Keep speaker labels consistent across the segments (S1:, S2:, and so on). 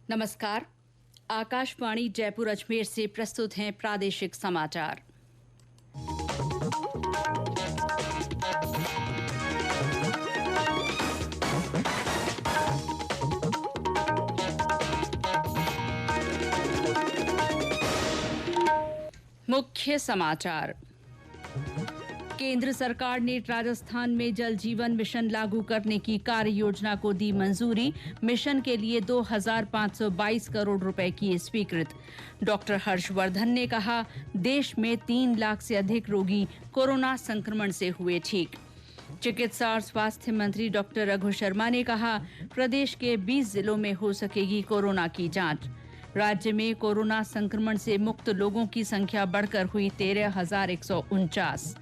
S1: नमस्कार। आकाशवाणी जयपुर अजमेर से प्रस्तुत हैं प्रादेशिक समाचार। मुख्य समाचार। केंद्र सरकार ने राजस्थान में जल जीवन मिशन लागू करने की कार्य योजना को दी मंजूरी। मिशन के लिए 2,522 करोड़ रुपए किए स्वीकृत। डॉक्टर हर्षवर्धन ने कहा, देश में 3 लाख से अधिक रोगी कोरोना संक्रमण से हुए ठीक। चिकित्सा और स्वास्थ्य मंत्री डॉक्टर रघु शर्मा ने कहा, प्रदेश के 20 जिलों में हो सकेगी कोरोना की जांच। राज्य में कोरोना संक्रमण से मुक्त लोगों की संख्या बढ़कर हुई 13,149।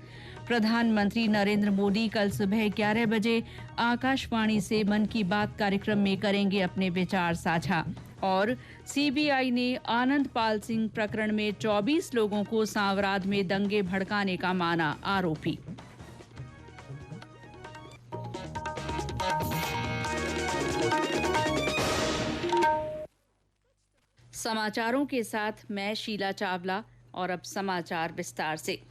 S1: प्रधानमंत्री नरेंद्र मोदी कल सुबह 11 बजे आकाशवाणी से मन की बात कार्यक्रम में करेंगे अपने विचार साझा। और सीबीआई ने आनंद पाल सिंह प्रकरण में 24 लोगों को सांवराद में दंगे भड़काने का माना आरोपी। समाचारों के साथ मैं शीला चावला। और अब समाचार विस्तार से।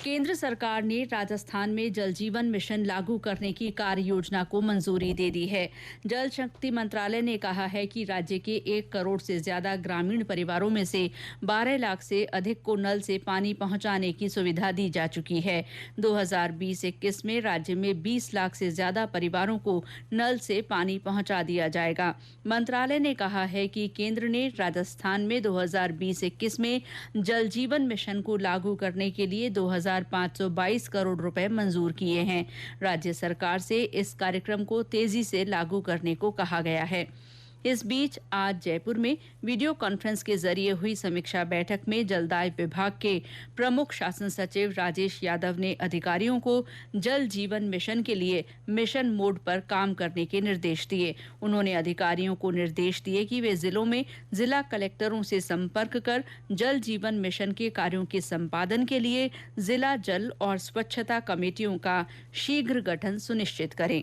S1: केंद्र सरकार ने राजस्थान में जल जीवन मिशन लागू करने की कार्य योजना को मंजूरी दे दी है। जल शक्ति मंत्रालय ने कहा है कि राज्य के 1 करोड़ से ज्यादा ग्रामीण परिवारों में से 12 लाख से अधिक को नल से पानी पहुंचाने की सुविधा दी जा चुकी है। 2020-21 में राज्य में 20 लाख से ज्यादा परिवारों को नल से पानी पहुंचा दिया जाएगा। मंत्रालय ने कहा है कि केंद्र ने राजस्थान में 2020-21 में जल जीवन मिशन को लागू करने के लिए 2,522 करोड़ रुपए मंजूर किए हैं। राज्य सरकार से इस कार्यक्रम को तेजी से लागू करने को कहा गया है। इस बीच आज जयपुर में वीडियो कॉन्फ्रेंस के जरिए हुई समीक्षा बैठक में जलदाय विभाग के प्रमुख शासन सचिव राजेश यादव ने अधिकारियों को जल जीवन मिशन के लिए मिशन मोड पर काम करने के निर्देश दिए। उन्होंने अधिकारियों को निर्देश दिए कि वे जिलों में जिला कलेक्टरों से संपर्क कर जल जीवन मिशन के कार्यों के संपादन के लिए जिला जल और स्वच्छता कमेटियों का शीघ्र गठन सुनिश्चित करें।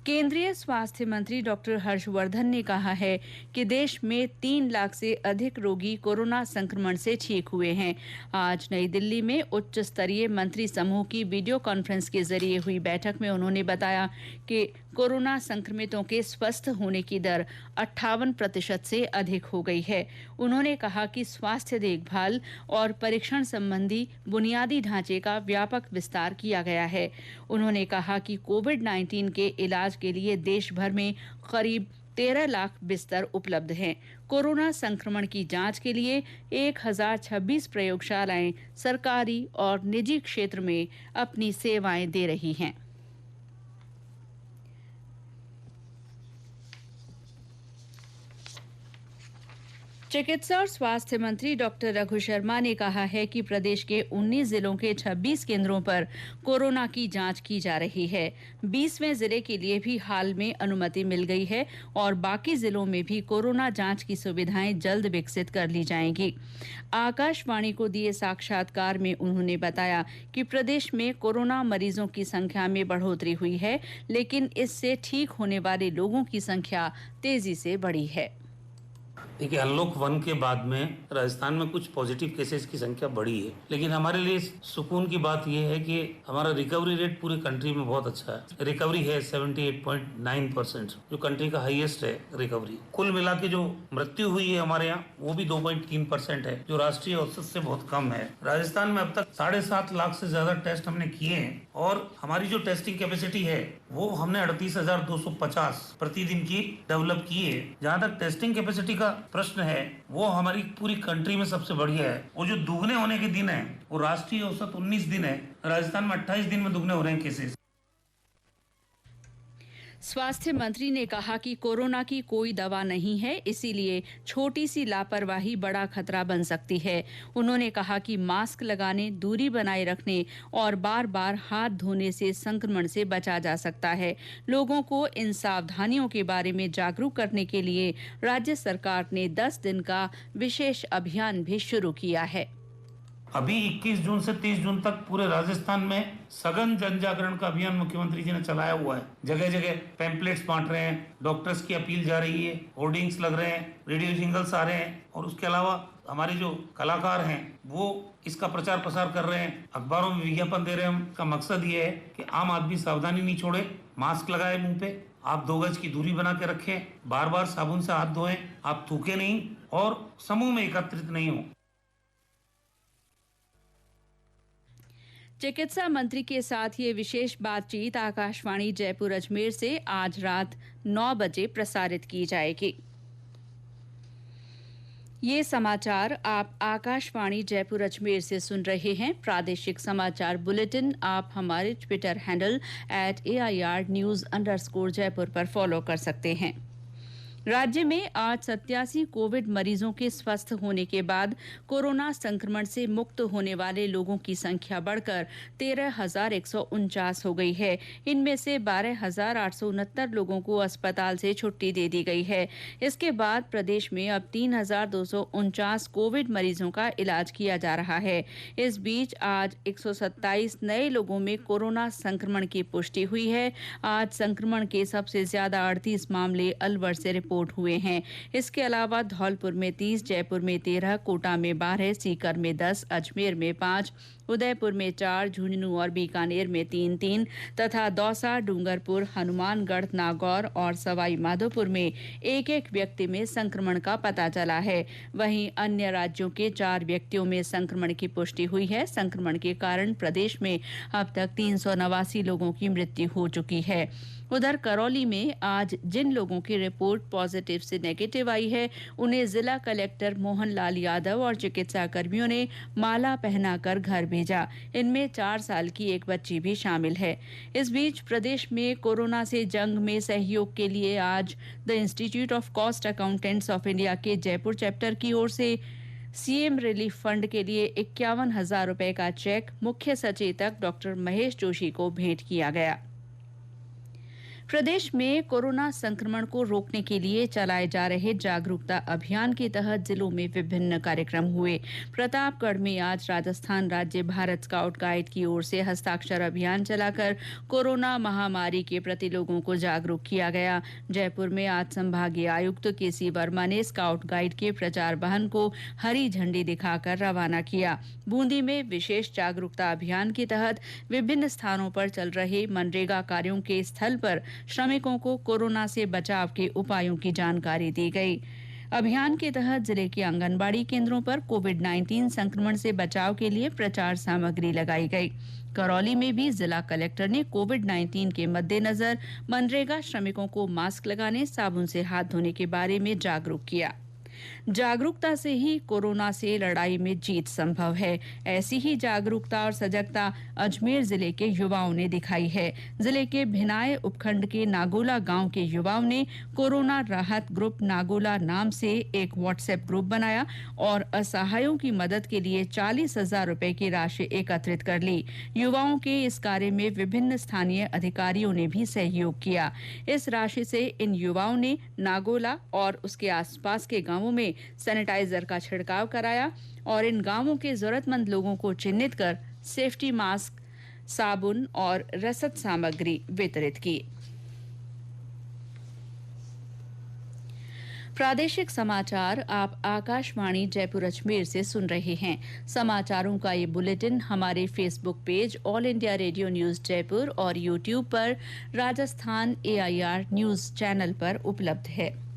S1: केंद्रीय स्वास्थ्य मंत्री डॉक्टर हर्षवर्धन ने कहा है कि देश में 3 लाख से अधिक रोगी कोरोना संक्रमण से ठीक हुए हैं। आज नई दिल्ली में उच्च स्तरीय मंत्री समूह की वीडियो कॉन्फ्रेंस के जरिए हुई बैठक में उन्होंने बताया कि कोरोना संक्रमितों के स्वस्थ होने की दर 58% से अधिक हो गई है। उन्होंने कहा कि स्वास्थ्य देखभाल और परीक्षण संबंधी बुनियादी ढांचे का व्यापक विस्तार किया गया है। उन्होंने कहा कि कोविड-19 के इलाज के लिए देश भर में करीब 13 लाख बिस्तर उपलब्ध हैं। कोरोना संक्रमण की जांच के लिए 1,026 प्रयोगशालाएं सरकारी और निजी क्षेत्र में अपनी सेवाएं दे रही हैं। चिकित्सा और स्वास्थ्य मंत्री डॉक्टर रघु शर्मा ने कहा है कि प्रदेश के 19 जिलों के 26 केंद्रों पर कोरोना की जांच की जा रही है। 20वें जिले के लिए भी हाल में अनुमति मिल गई है और बाकी जिलों में भी कोरोना जांच की सुविधाएं जल्द विकसित कर ली जाएंगी। आकाशवाणी को दिए साक्षात्कार में उन्होंने बताया कि प्रदेश में कोरोना मरीजों की संख्या में बढ़ोतरी हुई है, लेकिन इससे ठीक होने वाले लोगों की संख्या तेजी से बढ़ी है।
S2: देखिए, अनलॉक 1 के बाद में राजस्थान में कुछ पॉजिटिव केसेस की संख्या बढ़ी है, लेकिन हमारे लिए सुकून की बात यह है कि हमारा रिकवरी रेट पूरी कंट्री में बहुत अच्छा है। रिकवरी है 78.9%, जो कंट्री का हाईएस्ट है रिकवरी। कुल मिला के जो मृत्यु हुई है हमारे यहाँ वो भी 2.3% है, जो राष्ट्रीय औसत से बहुत कम है। राजस्थान में अब तक 7.5 लाख से ज्यादा टेस्ट हमने किए हैं और हमारी जो टेस्टिंग कैपेसिटी है वो हमने 38,250 प्रतिदिन की डेवलप की है। जहाँ तक टेस्टिंग कैपेसिटी का प्रश्न है वो हमारी पूरी कंट्री में सबसे बढ़िया है। वो जो दुगने होने के दिन है वो राष्ट्रीय औसत 19 दिन है, राजस्थान में 28 दिन में दुगने हो रहे हैं केसेस।
S1: स्वास्थ्य मंत्री ने कहा कि कोरोना की कोई दवा नहीं है, इसीलिए छोटी सी लापरवाही बड़ा खतरा बन सकती है। उन्होंने कहा कि मास्क लगाने, दूरी बनाए रखने और बार बार हाथ धोने से संक्रमण से बचा जा सकता है। लोगों को इन सावधानियों के बारे में जागरूक करने के लिए राज्य सरकार ने 10 दिन का विशेष अभियान भी शुरू किया है।
S2: अभी 21 जून से 30 जून तक पूरे राजस्थान में सघन जन जागरण का अभियान मुख्यमंत्री जी ने चलाया हुआ है। जगह जगह पैम्पलेट्स बांट रहे हैं, डॉक्टर्स की अपील जा रही है, होर्डिंग्स लग रहे हैं, रेडियो जिंगल्स आ रहे हैं और उसके अलावा हमारे जो कलाकार हैं वो इसका प्रचार प्रसार कर रहे हैं, अखबारों में विज्ञापन दे रहे हैं। उनका मकसद ये है कि आम आदमी सावधानी नहीं छोड़े, मास्क लगाए मुंह पे, आप 2 गज की दूरी बना के रखें, बार बार साबुन से हाथ धोएं, आप थूके नहीं और समूह में एकत्रित नहीं हो।
S1: चिकित्सा मंत्री के साथ ये विशेष बातचीत आकाशवाणी जयपुर अजमेर से आज रात 9 बजे प्रसारित की जाएगी। ये समाचार आप आकाशवाणी जयपुर अजमेर से सुन रहे हैं। प्रादेशिक समाचार बुलेटिन आप हमारे ट्विटर हैंडल @AIR_News_Jaipur पर फॉलो कर सकते हैं। राज्य में आज 87 कोविड मरीजों के स्वस्थ होने के बाद कोरोना संक्रमण से मुक्त होने वाले लोगों की संख्या बढ़कर 13,149 हो गई है। इनमें से 12,869 लोगों को अस्पताल से छुट्टी दे दी गई है। इसके बाद प्रदेश में अब 3,249 कोविड मरीजों का इलाज किया जा रहा है। इस बीच आज 127 नए लोगों में कोरोना संक्रमण की पुष्टि हुई है। आज संक्रमण के सबसे ज्यादा 38 मामले अलवर से रिपोर्ट हुए हैं। इसके अलावा धौलपुर में 30, जयपुर में 13, कोटा में 12, सीकर में 10, अजमेर में 5, उदयपुर में 4, झुंझुनू और बीकानेर में 3 तथा दौसा, डूंगरपुर, हनुमानगढ़, नागौर और सवाई माधोपुर में 1 व्यक्ति में संक्रमण का पता चला है। वहीं अन्य राज्यों के 4 व्यक्तियों में संक्रमण की पुष्टि हुई है। संक्रमण के कारण प्रदेश में अब तक 389 लोगों की मृत्यु हो चुकी है। उधर करौली में आज जिन लोगों की रिपोर्ट पॉजिटिव से नेगेटिव आई है उन्हें जिला कलेक्टर मोहन लाल यादव और चिकित्सा कर्मियों ने माला पहनाकर घर भेजा। इनमें 4 साल की एक बच्ची भी शामिल है। इस बीच प्रदेश में कोरोना से जंग में सहयोग के लिए आज the institute of cost accountants of India के जयपुर चैप्टर की ओर से सीएम रिलीफ फंड के लिए 51,000 रुपए का चेक मुख्य सचेतक डॉक्टर महेश जोशी को भेंट किया गया। प्रदेश में कोरोना संक्रमण को रोकने के लिए चलाए जा रहे जागरूकता अभियान के तहत जिलों में विभिन्न कार्यक्रम हुए। प्रतापगढ़ में आज राजस्थान राज्य भारत स्काउट गाइड की ओर से हस्ताक्षर अभियान चलाकर कोरोना महामारी के प्रति लोगों को जागरूक किया गया। जयपुर में आज संभागीय आयुक्त केसी वर्मा ने स्काउट गाइड के प्रचार वाहन को हरी झंडी दिखाकर रवाना किया। बूंदी में विशेष जागरूकता अभियान के तहत विभिन्न स्थानों पर चल रहे मनरेगा कार्यों के स्थल पर श्रमिकों को कोरोना से बचाव के उपायों की जानकारी दी गई। अभियान के तहत जिले के आंगनबाड़ी केंद्रों पर कोविड-19 संक्रमण से बचाव के लिए प्रचार सामग्री लगाई गई। करौली में भी जिला कलेक्टर ने कोविड-19 के मद्देनजर मनरेगा श्रमिकों को मास्क लगाने, साबुन से हाथ धोने के बारे में जागरूक किया। जागरूकता से ही कोरोना से लड़ाई में जीत संभव है। ऐसी ही जागरूकता और सजगता अजमेर जिले के युवाओं ने दिखाई है। जिले के भिनाय उपखंड के नागोला गांव के युवाओं ने कोरोना राहत ग्रुप नागोला नाम से एक व्हाट्सएप ग्रुप बनाया और असहायों की मदद के लिए 40,000 रुपए की राशि एकत्रित कर ली। युवाओं के इस कार्य में विभिन्न स्थानीय अधिकारियों ने भी सहयोग किया। इस राशि से इन युवाओं ने नागोला और उसके आसपास के गांवों में सैनिटाइजर का छिड़काव कराया और इन गांवों के जरूरतमंद लोगों को चिन्हित कर सेफ्टी मास्क, साबुन और रसद सामग्री वितरित की। प्रादेशिक समाचार आप आकाशवाणी जयपुर अजमेर से सुन रहे हैं। समाचारों का ये बुलेटिन हमारे Facebook page all India radio news Jaipur और यूट्यूब पर राजस्थान AIR न्यूज चैनल पर उपलब्ध है।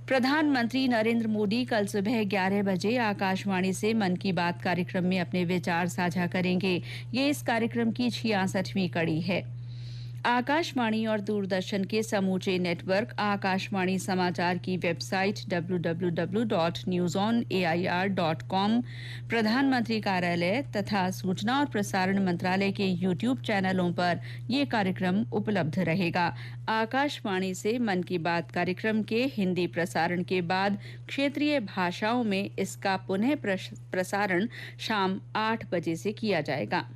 S1: प्रधानमंत्री नरेंद्र मोदी कल सुबह 11 बजे आकाशवाणी से मन की बात कार्यक्रम में अपने विचार साझा करेंगे। ये इस कार्यक्रम की 66वीं कड़ी है। आकाशवाणी और दूरदर्शन के समूचे नेटवर्क, आकाशवाणी समाचार की वेबसाइट www.newsonair.com, प्रधानमंत्री कार्यालय तथा सूचना और प्रसारण मंत्रालय के YouTube चैनलों पर ये कार्यक्रम उपलब्ध रहेगा। आकाशवाणी से मन की बात कार्यक्रम के हिंदी प्रसारण के बाद क्षेत्रीय भाषाओं में इसका पुनः प्रसारण शाम 8 बजे से किया जाएगा।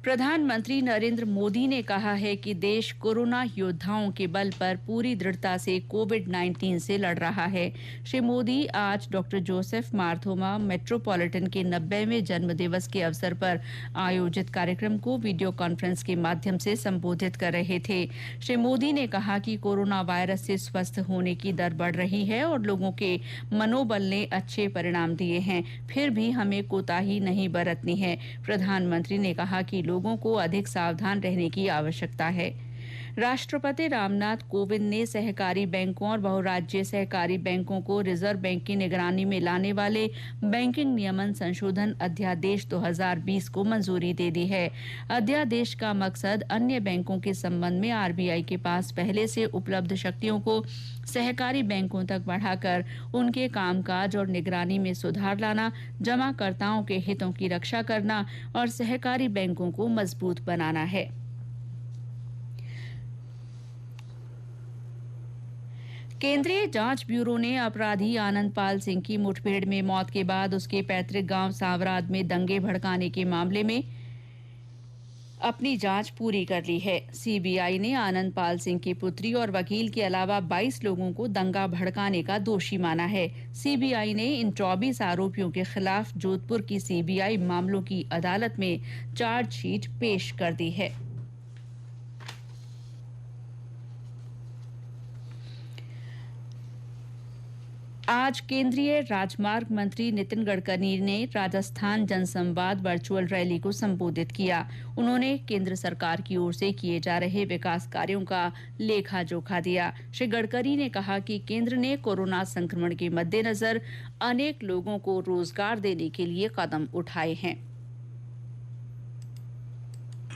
S1: प्रधानमंत्री नरेंद्र मोदी ने कहा है कि देश कोरोना योद्धाओं के बल पर पूरी दृढ़ता से कोविड-19 से लड़ रहा है। श्री मोदी आज डॉक्टर जोसेफ मारथोमा मेट्रोपॉलिटन के 90वें जन्मदिवस के अवसर पर आयोजित कार्यक्रम को वीडियो कॉन्फ्रेंस के माध्यम से संबोधित कर रहे थे। श्री मोदी ने कहा कि कोरोना वायरस से स्वस्थ होने की दर बढ़ रही है और लोगों के मनोबल ने अच्छे परिणाम दिए हैं, फिर भी हमें कोताही नहीं बरतनी है। प्रधानमंत्री ने कहा कि लोगों को अधिक सावधान रहने की आवश्यकता है। राष्ट्रपति रामनाथ कोविंद ने सहकारी बैंकों और बहुराज्यीय सहकारी बैंकों को रिजर्व बैंक की निगरानी में लाने वाले बैंकिंग नियमन संशोधन अध्यादेश 2020 को मंजूरी दे दी है। अध्यादेश का मकसद अन्य बैंकों के संबंध में आरबीआई के पास पहले से उपलब्ध शक्तियों को सहकारी बैंकों तक बढ़ाकर उनके कामकाज और निगरानी में सुधार लाना, जमाकर्ताओं के हितों की रक्षा करना और सहकारी बैंकों को मजबूत बनाना है। केंद्रीय जांच ब्यूरो ने अपराधी आनंद पाल सिंह की मुठभेड़ में मौत के बाद उसके पैतृक गांव सांवराद में दंगे भड़काने के मामले में अपनी जांच पूरी कर ली है। सीबीआई ने आनंद पाल सिंह की पुत्री और वकील के अलावा 22 लोगों को दंगा भड़काने का दोषी माना है। सीबीआई ने इन 24 आरोपियों के खिलाफ जोधपुर की सीबीआई मामलों की अदालत में चार्जशीट पेश कर दी है। आज केंद्रीय राजमार्ग मंत्री नितिन गडकरी ने राजस्थान जनसंवाद वर्चुअल रैली को संबोधित किया। उन्होंने केंद्र सरकार की ओर से किए जा रहे विकास कार्यों का लेखा जोखा दिया। श्री गडकरी ने कहा कि केंद्र ने कोरोना संक्रमण के मद्देनजर अनेक लोगों को रोजगार देने के लिए कदम उठाए हैं।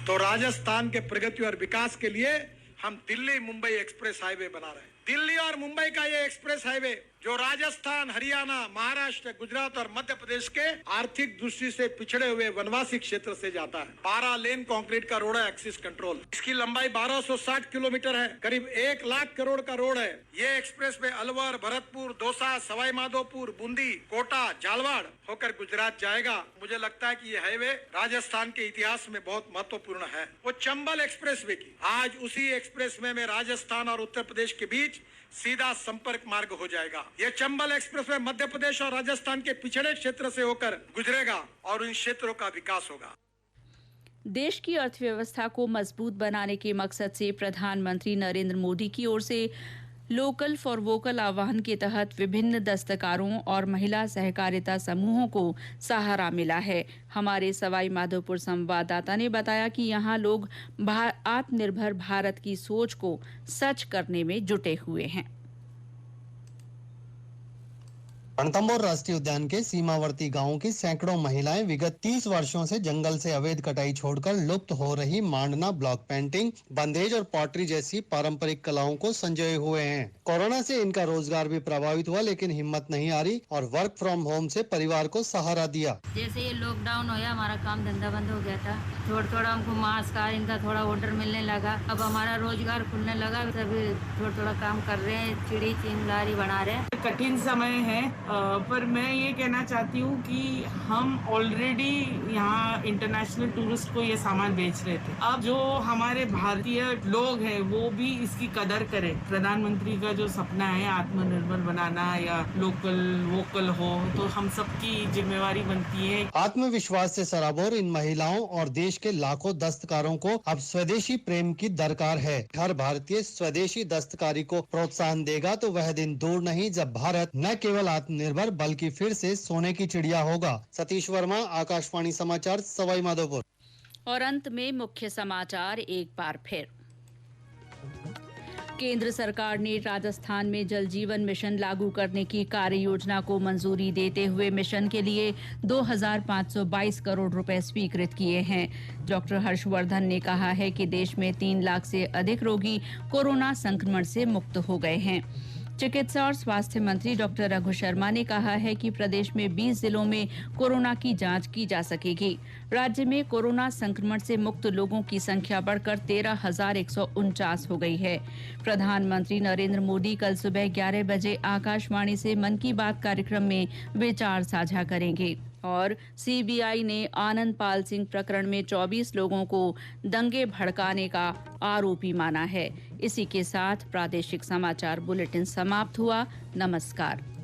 S3: तो राजस्थान के प्रगति और विकास के लिए हम दिल्ली मुंबई एक्सप्रेस हाईवे बना रहे हैं। दिल्ली और मुंबई का ये एक्सप्रेस हाईवे जो राजस्थान, हरियाणा, महाराष्ट्र, गुजरात और मध्य प्रदेश के आर्थिक दृष्टि से पिछड़े हुए वनवासी क्षेत्र से जाता है। 12 लेन कंक्रीट का रोड है, एक्सिस कंट्रोल। इसकी लंबाई 1260 किलोमीटर है, करीब 1 लाख करोड़ का रोड है। ये एक्सप्रेस में अलवर, भरतपुर, दौसा, सवाई माधोपुर, बूंदी, कोटा, झालवाड़ होकर गुजरात जाएगा। मुझे लगता है कि ये हाईवे राजस्थान के इतिहास में बहुत महत्वपूर्ण है। वो चंबल एक्सप्रेस वे की आज उसी एक्सप्रेस में राजस्थान और उत्तर प्रदेश के बीच सीधा संपर्क मार्ग हो जाएगा। यह चंबल एक्सप्रेस वे मध्य प्रदेश और राजस्थान के पिछड़े क्षेत्र से होकर गुजरेगा और इन क्षेत्रों का विकास होगा।
S1: देश की अर्थव्यवस्था को मजबूत बनाने के मकसद से प्रधानमंत्री नरेंद्र मोदी की ओर से लोकल फॉर वोकल आह्वान के तहत विभिन्न दस्तकारों और महिला सहकारिता समूहों को सहारा मिला है। हमारे सवाई माधोपुर संवाददाता ने बताया कि यहाँ लोग आत्मनिर्भर भारत की सोच को सच करने में जुटे हुए हैं।
S4: रणथंभौर राष्ट्रीय उद्यान के सीमावर्ती गांवों की सैकड़ों महिलाएं विगत 30 वर्षों से जंगल से अवैध कटाई छोड़कर लुप्त हो रही मांडना, ब्लॉक पेंटिंग, बंदेज और पॉटरी जैसी पारंपरिक कलाओं को संजोए हुए हैं। कोरोना से इनका रोजगार भी प्रभावित हुआ, लेकिन हिम्मत नहीं हारी और वर्क फ्रॉम होम से परिवार को सहारा दिया।
S5: जैसे ये लॉकडाउन होया, हमारा काम धंधा बंद हो गया था। थोड़ा हमको मास्क का इनका थोड़ा ऑर्डर मिलने लगा। अब हमारा रोजगार खुलने लगा, सभी थोड़ा काम कर रहे हैं, चिड़ी चिंगारी बना रहे हैं।
S6: कठिन समय है, पर मैं ये कहना चाहती हूँ कि हम ऑलरेडी यहाँ इंटरनेशनल टूरिस्ट को ये सामान बेच रहे थे। अब जो हमारे भारतीय लोग हैं वो भी इसकी कदर करें। प्रधानमंत्री का जो सपना है आत्मनिर्भर बनाना या लोकल वोकल हो, तो हम सबकी जिम्मेवारी बनती है।
S4: आत्मविश्वास से सराबोर इन महिलाओं और देश के लाखों दस्तकारों को अब स्वदेशी प्रेम की दरकार है। हर भारतीय स्वदेशी दस्तकारी को प्रोत्साहन देगा तो वह दिन दूर नहीं जब भारत न केवल आत्मनिर्भर बल्कि फिर से सोने की चिड़िया होगा। सतीश वर्मा, आकाशवाणी समाचार, सवाई माधोपुर।
S1: और अंत में मुख्य समाचार एक बार फिर। केंद्र सरकार ने राजस्थान में जल जीवन मिशन लागू करने की कार्य योजना को मंजूरी देते हुए मिशन के लिए 2,522 करोड़ रुपए स्वीकृत किए हैं। डॉक्टर हर्षवर्धन ने कहा है कि देश में 3 लाख से अधिक रोगी कोरोना संक्रमण से मुक्त हो गए हैं। चिकित्सा और स्वास्थ्य मंत्री डॉक्टर रघु शर्मा ने कहा है कि प्रदेश में 20 जिलों में कोरोना की जांच की जा सकेगी। राज्य में कोरोना संक्रमण से मुक्त लोगों की संख्या बढ़कर 13,149 हो गई है। प्रधानमंत्री नरेंद्र मोदी कल सुबह 11 बजे आकाशवाणी से मन की बात कार्यक्रम में विचार साझा करेंगे। और सीबीआई ने आनंद पाल सिंह प्रकरण में 24 लोगों को दंगे भड़काने का आरोपी माना है। इसी के साथ प्रादेशिक समाचार बुलेटिन समाप्त हुआ। नमस्कार।